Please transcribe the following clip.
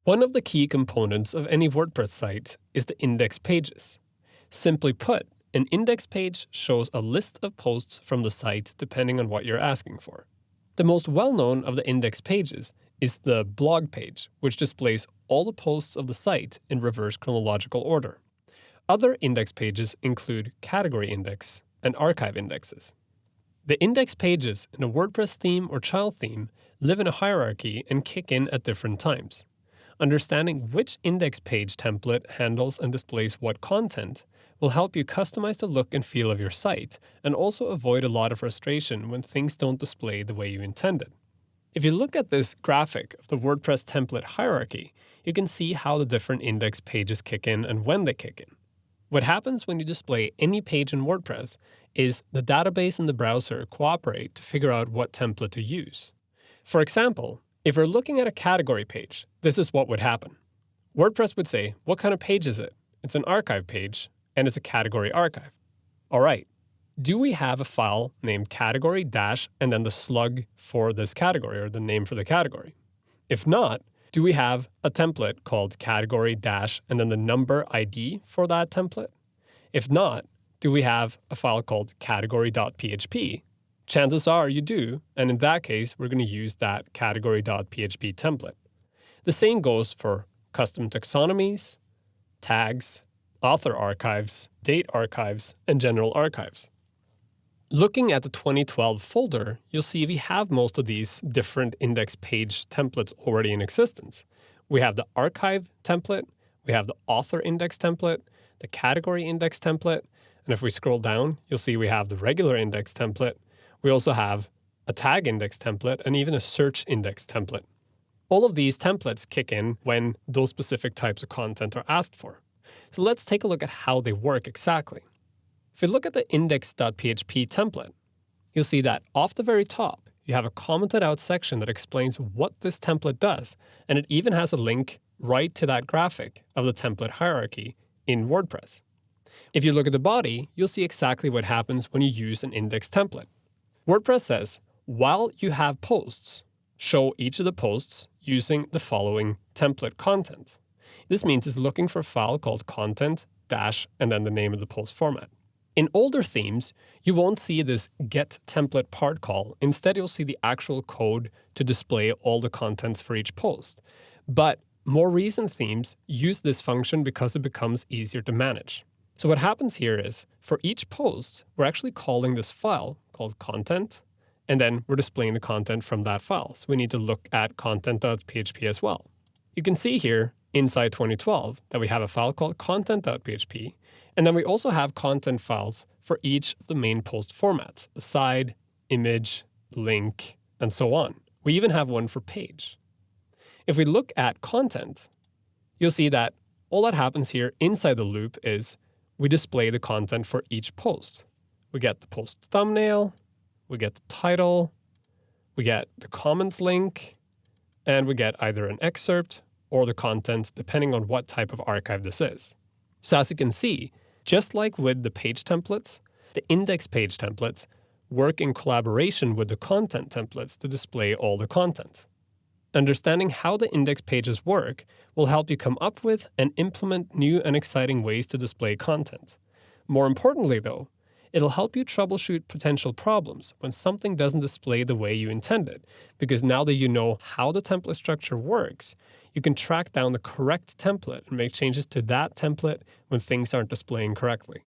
One of the key components of any WordPress site is the index pages. Simply put, an index page shows a list of posts from the site depending on what you're asking for. The most well-known of the index pages is the blog page, which displays all the posts of the site in reverse chronological order. Other index pages include category index and archive indexes. The index pages in a WordPress theme or child theme live in a hierarchy and kick in at different times. Understanding which index page template handles and displays what content will help you customize the look and feel of your site and also avoid a lot of frustration when things don't display the way you intended. If you look at this graphic of the WordPress template hierarchy, you can see how the different index pages kick in and when they kick in. What happens when you display any page in WordPress is the database and the browser cooperate to figure out what template to use. For example, if we're looking at a category page, this is what would happen. WordPress would say, what kind of page is it? It's an archive page, and it's a category archive. All right, do we have a file named category dash and then the slug for this category or the name for the category? If not, do we have a template called category dash and then the number ID for that template? If not, do we have a file called category.php? Chances are you do, and in that case, we're going to use that category.php template. The same goes for custom taxonomies, tags, author archives, date archives, and general archives. Looking at the 2012 folder, you'll see we have most of these different index page templates already in existence. We have the archive template, we have the author index template, the category index template, and if we scroll down, you'll see we have the regular index template. We also have a tag index template and even a search index template. All of these templates kick in when those specific types of content are asked for. So let's take a look at how they work exactly. If you look at the index.php template, you'll see that off the very top, you have a commented out section that explains what this template does, and it even has a link right to that graphic of the template hierarchy in WordPress. If you look at the body, you'll see exactly what happens when you use an index template. WordPress says, while you have posts, show each of the posts using the following template content. This means it's looking for a file called content dash and then the name of the post format. In older themes, you won't see this get template part call. Instead, you'll see the actual code to display all the contents for each post. But more recent themes use this function because it becomes easier to manage. So what happens here is, for each post, we're actually calling this file called content, and then we're displaying the content from that file. So we need to look at content.php as well. You can see here inside 2012 that we have a file called content.php, and then we also have content files for each of the main post formats, aside, image, link, and so on. We even have one for page. If we look at content, you'll see that all that happens here inside the loop is we display the content for each post. We get the post thumbnail, we get the title, we get the comments link, and we get either an excerpt or the content depending on what type of archive this is. So as you can see, just like with the page templates, the index page templates work in collaboration with the content templates to display all the content. Understanding how the index pages work will help you come up with and implement new and exciting ways to display content. More importantly, though, it'll help you troubleshoot potential problems when something doesn't display the way you intended, because now that you know how the template structure works, you can track down the correct template and make changes to that template when things aren't displaying correctly.